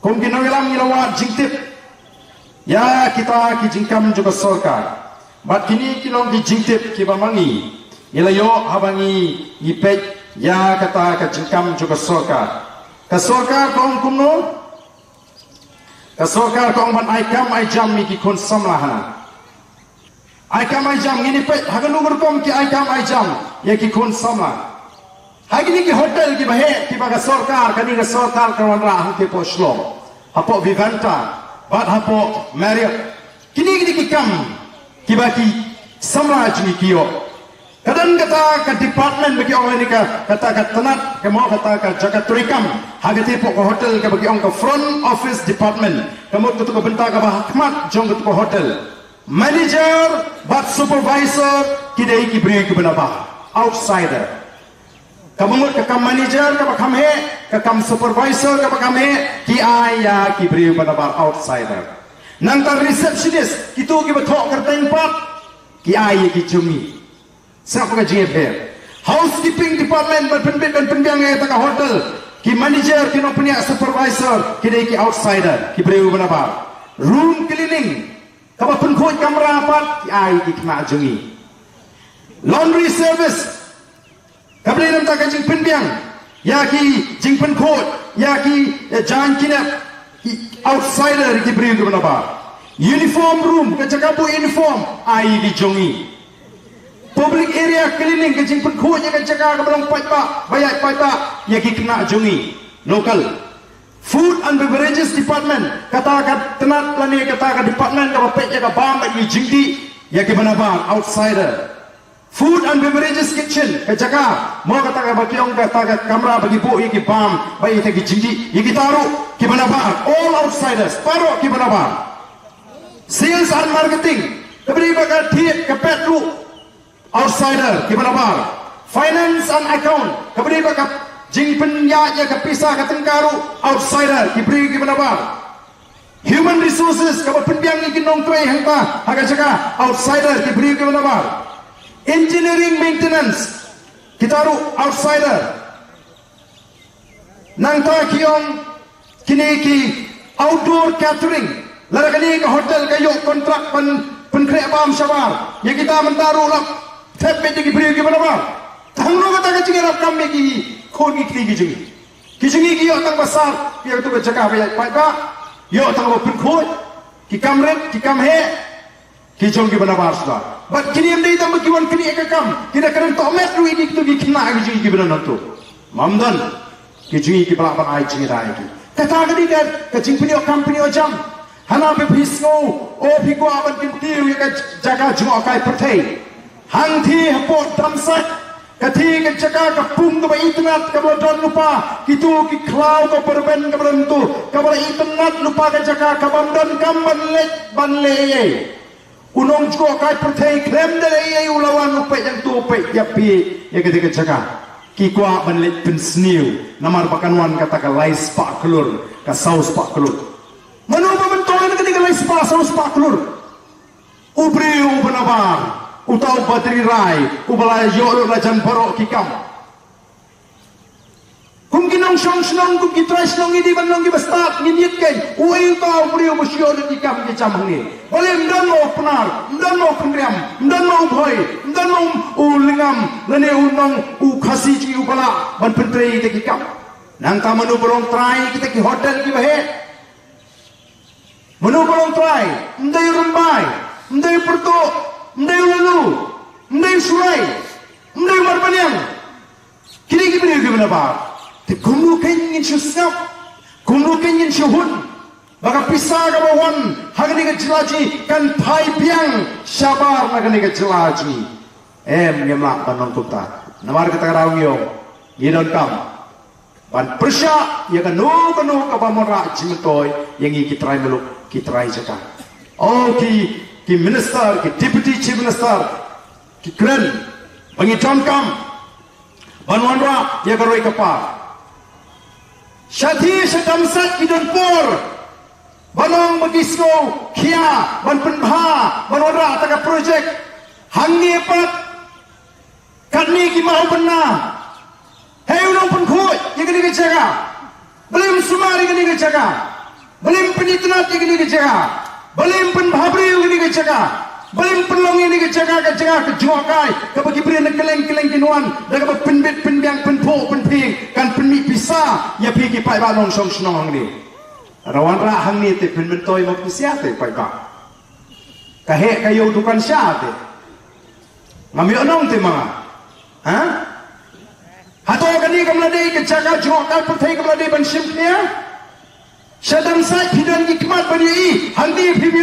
Kung ginawilang ilawat jingtip, ya kita kijingkam juga sorkar. Bat kini kinong kijingtip kibamangi, ilayo habangi ipet, ya kata kijingkam juga sorkar. Kasorkar kong kumno, kasorkar kong ban aikam aijam miki kon samlahana. Aikam aijam ini pet haganungur kom ki aikam aijam ya ki kon samlah. Hagini ki hotel ki bahe ki baga sorkar kani ka sorkar kawan ra hangke po shlom. Hapo Vivanta, bat hapo Marriott. Kini ki kam ki baki samlaj ni kiyo. Kadang kata ke department bagi orang ini kata ke tenat ke mau kata ke jaga turikam hagati po ke hotel ke bagi orang ke front office department kamu tu ke bentar ke bahakmat jong ke hotel manager bat supervisor kidai ki beri ke benabah outsider kamu ke kam manager ke bakam he ke kam supervisor ke bakam he ki ayah ki beri benabah outsider nanti receptionist kitu ki betok kertain pat ki ayah ki cumi siapa kerja fair? Housekeeping department berpenbit dan penbiang yang tengah hotel. Ki manager, ki punya supervisor, ki ki outsider, ki beri benar. Room cleaning, kapa penkut kamera apa? Ki ai ki kena jungi. Laundry service, kabeli nam tak jing penbiang, ya ki jing penkut, ya ki jangan kina ki outsider ki beri benar. Uniform room, kecakapu uniform, ai ki jungi. Public area cleaning kecing penkut yang jaga ke belong paita bayar paita yang kena jungi local food and beverages department kata tenat lani kata department ke pek jaga bam bagi jingdi yang mana bang outsider food and beverages kitchen ke jaga mau kata bagi orang kata kamera bagi bu yang bam bagi tegi jingdi yang taruh ke mana bang all outsiders taruh ke mana bang sales and marketing keberi bagai diet ke petru outsider gimana bar finance and account keberi bakap jing penya ya kepisah ke tengkaru outsider diberi gimana bar human resources kapa penbiang ikin nongtrai hangta agak jaga outsider diberi gimana bar engineering maintenance kitaru outsider nangta kiong kini ki outdoor catering larakani ke hotel kayu kontrak penkrek bam syabar yang kita mentaruh lah tapi dia beri gimana bang? Tanggung kata kecing Arab kami ki kon ikli kijungi ki otang besar ki tu berjaga bayar pakai yo otang open code ki kamret ki kamhe ki jong gimana bang sudah. But kini yang dia tambah kiwan kini ekam kita kena tomat tu ini tu ki kena kijungi gimana tu? Mamdan kijungi ki pelak bang kijungi rai ki. Kata kini kan kecing punya company ojam. Hana bepisno oh piku aban kintiu yang jaga jumlah kai pertai. Hang thi hapot damsak kathi ke jaga kapung ke internet ke don lupa kitu ki cloud ke perben ke berentu ke internet lupa ke jaga ke bandan banle unong jo kai pertai klem dele ulawan lupa yang tu pe yapi ya ketika jaga ki kwa banle pensniu namar pakanwan kata ke lais pak kelur ke saus pak kelur manu bentoy ketika lais pak saus pak kelur ubri ubenabar utau bateri rai ubala yo lajan borok kikam kum kinong shong snong kum kitrai snong ini banong ki bestat nginiet kai ui utau brio musyo de kikam ki camang ni boleh mdan mau penar mdan mau kengriam mdan mau boy mdan mau ulingam lene unong u khasi ji ubala ban pentrei te kikam nang ta manu bolong trai kita ki hotel ki bahe manu bolong trai mdai rumbai mdai perto mendai lalu, mendai surai, mendai marpaniang. Kini kita beri apa? Kumu kenyang susah, kumu kenyang syuhun. Baka pisah ke bawah, hagani ke jelaji kan thai piang sabar hagani ke jelaji. Ngemlak tanong kuta. Namar kita karawio, yidon kam. Ban persya ya kan no kapamora jimtoy yang kitrai meluk kitrai jaka. Oh ki minister, ki deputy chief minister, ki kren, bangi kam, banwanra dia karoi kapal. Syati sedamsat idon por, banong bagisno, kia, ban penbha, banwanra taka projek, hangi pat, kani ki mau benar. Hei unong penkhut, yang kini kejaga, belum sumari kini kejaga. Belim penitnat gini ke jaga. Belim pen bhabri gini ke jaga. Belim penlong ini ke jaga ke juakai. Ke bagi beri nak keleng kinuan. Dan ke penbit penbiang penpo penping kan penmi pisah ya pergi pai ba long song senong ni. Rawan ra hang ni te penbentoi mak pisah te pai ba. Kahek kayo dukan syah te. Ngambil onong te mga. Ha? Hato gani kamladai ke jaga juakai pertai kamladai ban simknya. Syadam sai pidan hikmat bani handi pibi